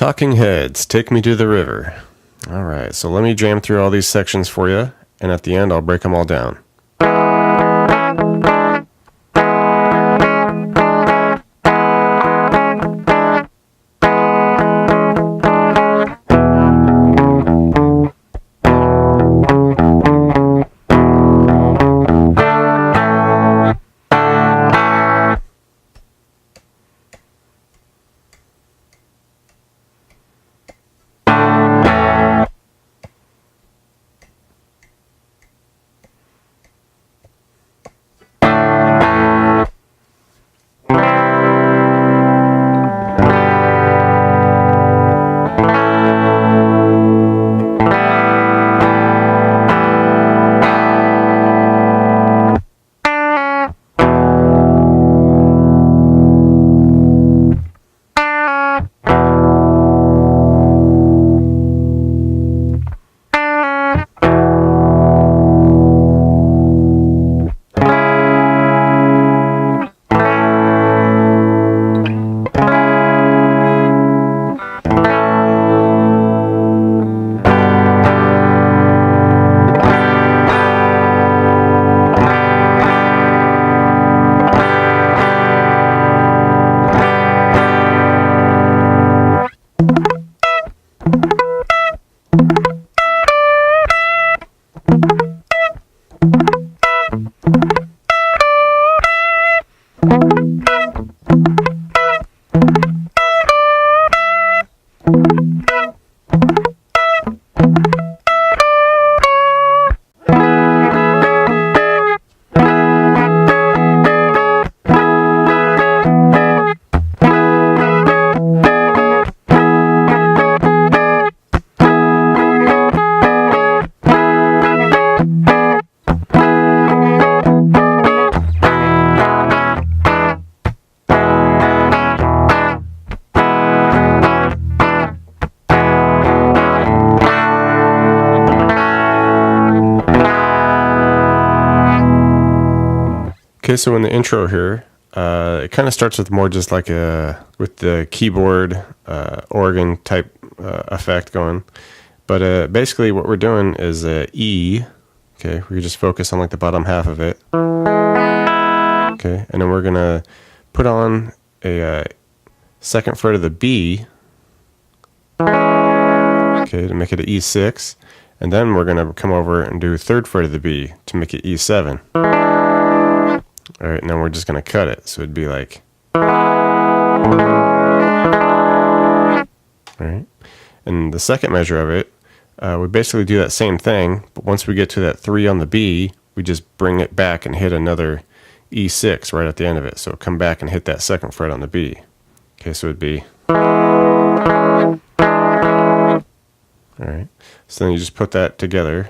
Talking Heads, Take Me to the River. All right, so let me jam through all these sections for you, and at the end I'll break them all down. Okay, so in the intro here, it kind of starts with more just like with the keyboard organ type effect going. But basically what we're doing is E. Okay, we just focus on like the bottom half of it. Okay, and then we're going to put on a second fret of the B. Okay, to make it an E6. And then we're going to come over and do third fret of the B to make it E7. All right, and then we're just going to cut it. So it'd be like... All right. And the second measure of it, we basically do that same thing, but once we get to that 3 on the B, we just bring it back and hit another E6 right at the end of it. So come back and hit that second fret on the B. Okay, so it'd be... All right. So then you just put that together.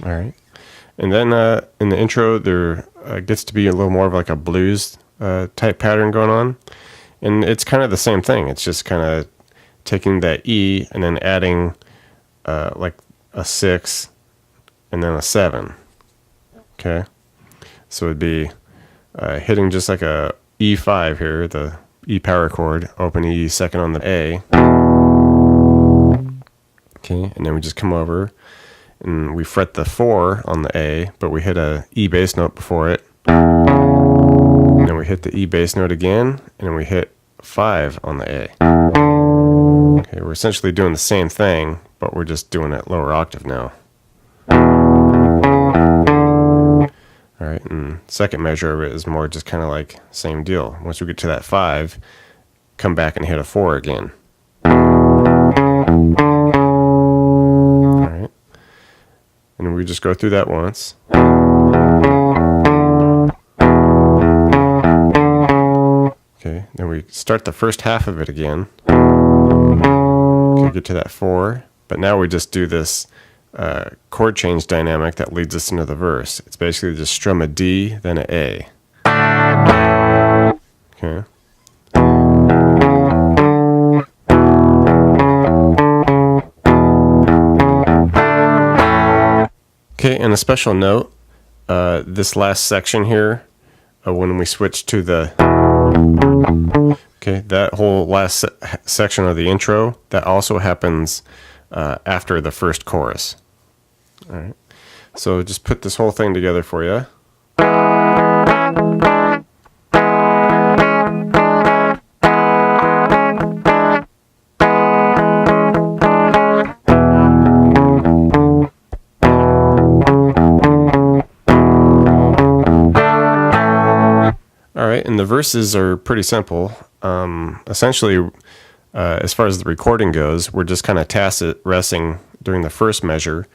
Alright, and then in the intro there gets to be a little more of like a blues type pattern going on, and it's kind of the same thing. It's just kind of taking that E and then adding like a 6 and then a 7. Okay, so it'd be hitting just like a E5 here, the E power chord, open E second on the A. Okay, and then we just come over and we fret the 4 on the A, but we hit a E bass note before it. And then we hit the E bass note again, and then we hit 5 on the A. Okay, we're essentially doing the same thing, but we're just doing it lower octave now. Alright, and second measure of it is more just kind of like same deal. Once we get to that 5, come back and hit a 4 again. Alright. And we just go through that once. Okay, then we start the first half of it again. Okay, get to that 4, but now we just do this chord change dynamic that leads us into the verse. It's basically just strum a D, then an A. Okay. Okay, and a special note, this last section here, when we switch to the, okay, that whole last section of the intro, that also happens after the first chorus. All right, so just put this whole thing together for you. And the verses are pretty simple. Essentially, as far as the recording goes, we're just kind of tacit resting during the first measure.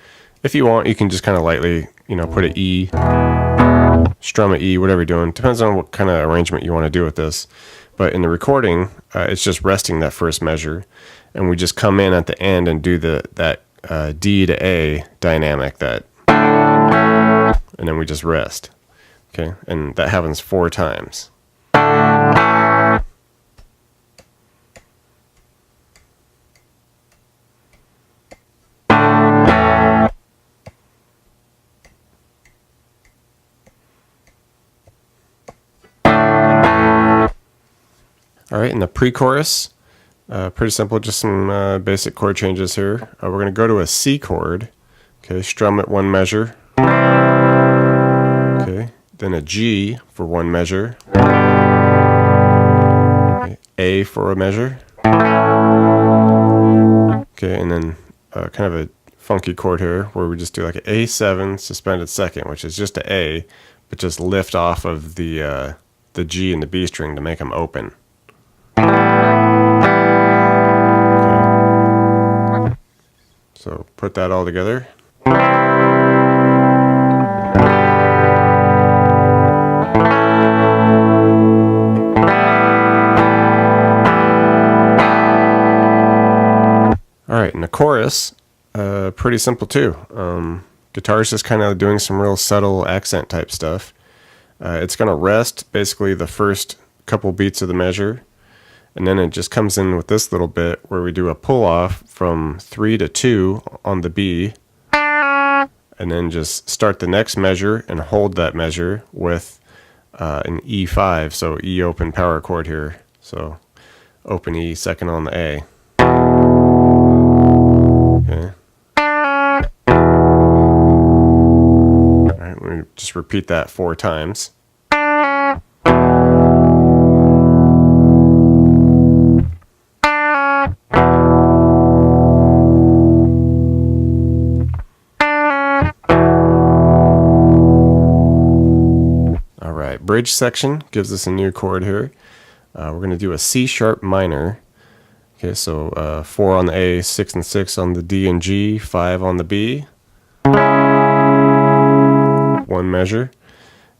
If you want, you can just kind of lightly, put an E, strum an E, whatever you're doing. Depends on what kind of arrangement you want to do with this. But in the recording, it's just resting that first measure, and we just come in at the end and do that D to A dynamic, and then we just rest. Okay, and that happens 4 times. All right, in the pre-chorus, pretty simple, just some basic chord changes here. We're going to go to a C chord, okay, strum it 1 measure, okay, then a G for 1 measure, okay, A for a measure, okay, and then kind of a funky chord here where we just do like an A7 suspended second, which is just an A, but just lift off of the G and the B string to make them open. Okay. So put that all together. Alright, in the chorus, pretty simple too. Guitar's just kind of doing some real subtle accent type stuff. It's going to rest basically the first couple beats of the measure, and then it just comes in with this little bit where we do a pull off from 3 to 2 on the B, and then just start the next measure and hold that measure with an E5, so E open power chord here. So open E, second on the A. Okay. Alright, we just repeat that 4 times. Bridge section gives us a new chord here. We're going to do a C sharp minor. Okay, so 4 on the A, 6 and 6 on the D and G, 5 on the B. 1 measure.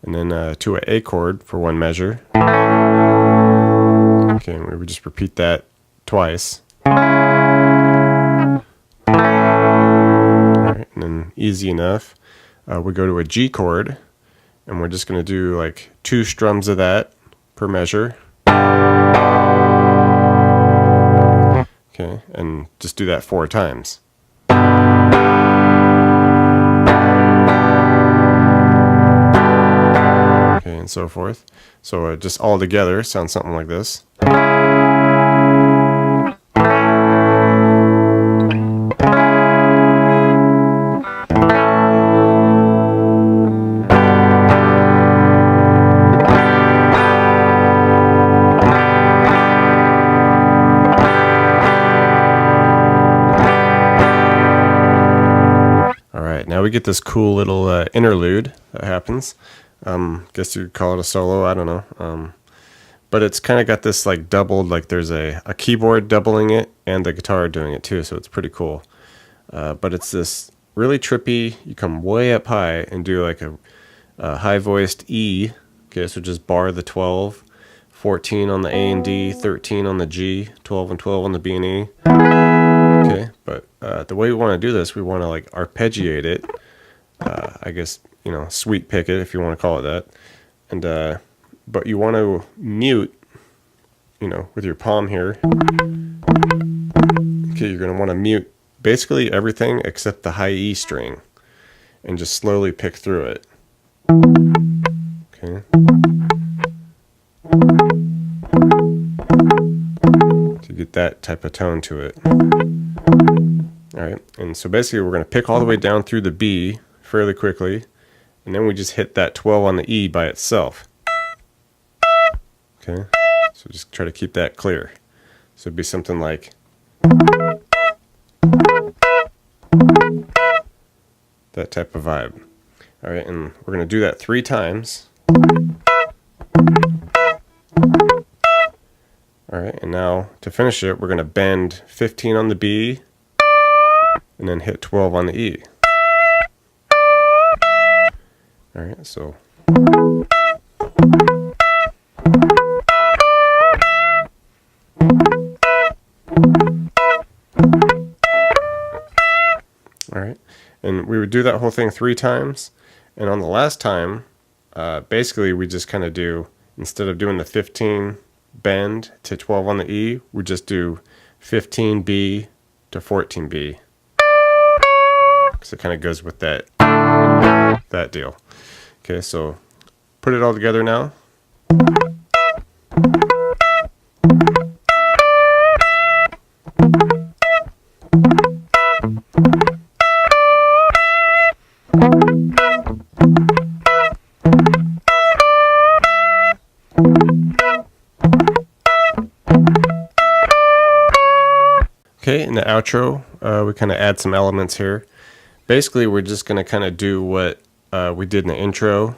And then to an A chord for 1 measure. Okay, and we would just repeat that twice. Alright, and then easy enough. We go to a G chord. And we're just going to do like 2 strums of that per measure. Okay, and just do that 4 times. Okay, and so forth. So just all together sounds something like this. Now we get this cool little interlude that happens. Guess you'd call it a solo, I don't know. But it's kind of got this like doubled, like there's a keyboard doubling it and the guitar doing it too, so it's pretty cool. But it's this really trippy, you come way up high and do like a high-voiced E. Okay, so just bar the 12, 14 on the A and D, 13 on the G, 12 and 12 on the B and E. Okay, but the way we want to do this, we want to like arpeggiate it. I guess, sweep pick it if you want to call it that. And but you want to mute, with your palm here. Okay, you're going to want to mute basically everything except the high E string. and just slowly pick through it. Okay. To get that type of tone to it. Alright, and so basically we're going to pick all the way down through the B fairly quickly, and then we just hit that 12 on the E by itself. Okay, so just try to keep that clear. So it'd be something like that type of vibe. Alright, and we're going to do that 3 times. Alright, and now to finish it, we're going to bend 15 on the B and then hit 12 on the E. Alright, so alright, and we would do that whole thing 3 times, and on the last time, basically we just kind of do, instead of doing the 15 bend to 12 on the E, we just do 15B to 14B. So it kind of goes with that deal. Okay, so put it all together now. Okay, in the outro, we kind of add some elements here. Basically, we're just going to kind of do what we did in the intro,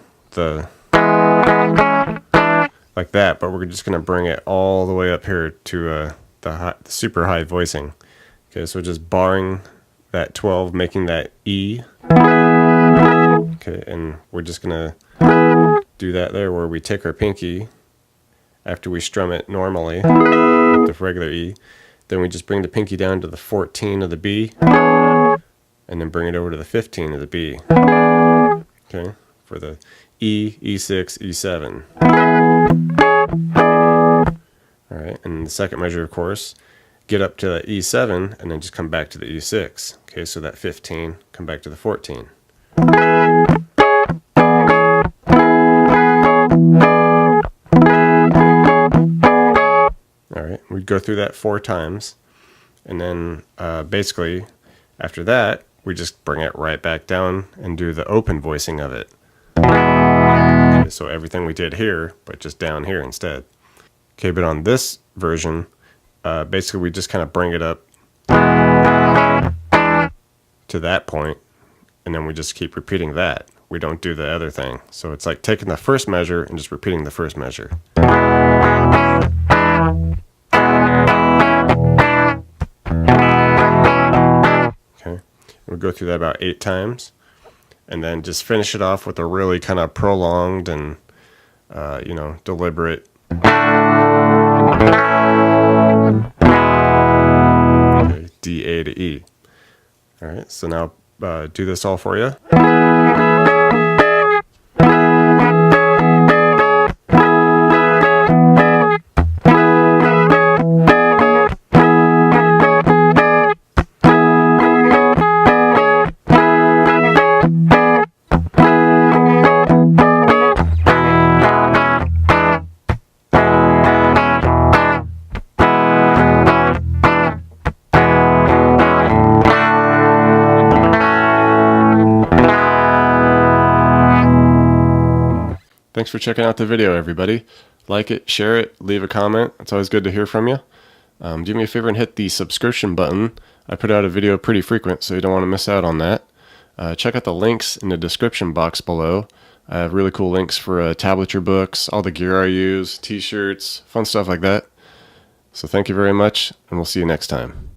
like that, but we're just going to bring it all the way up here to the super high voicing. Okay, so just barring that 12, making that E. Okay, and we're just going to do that there where we take our pinky after we strum it normally with the regular E. Then we just bring the pinky down to the 14 of the B, and then bring it over to the 15 of the B. Okay, for the E, E6, E7. Alright, and the second measure, of course, get up to the E7, and then just come back to the E6. Okay, so that 15, come back to the 14. Alright, we'd go through that 4 times, and then basically after that we just bring it right back down and do the open voicing of it. Okay, so everything we did here, but just down here instead. Okay, but on this version, basically we just kind of bring it up to that point, and then we just keep repeating that. We don't do the other thing. So it's like taking the first measure and just repeating the first measure. Okay, we'll go through that about 8 times, and then just finish it off with a really kind of prolonged and deliberate. Okay, D, A to E. All right, so now do this all for you. Thanks for checking out the video, everybody. Like it, share it, leave a comment. It's always good to hear from you. Do me a favor and hit the subscription button. I put out a video pretty frequent, so you don't want to miss out on that. Check out the links in the description box below. I have really cool links for tablature books, all the gear I use, t-shirts, fun stuff like that. So thank you very much, and we'll see you next time.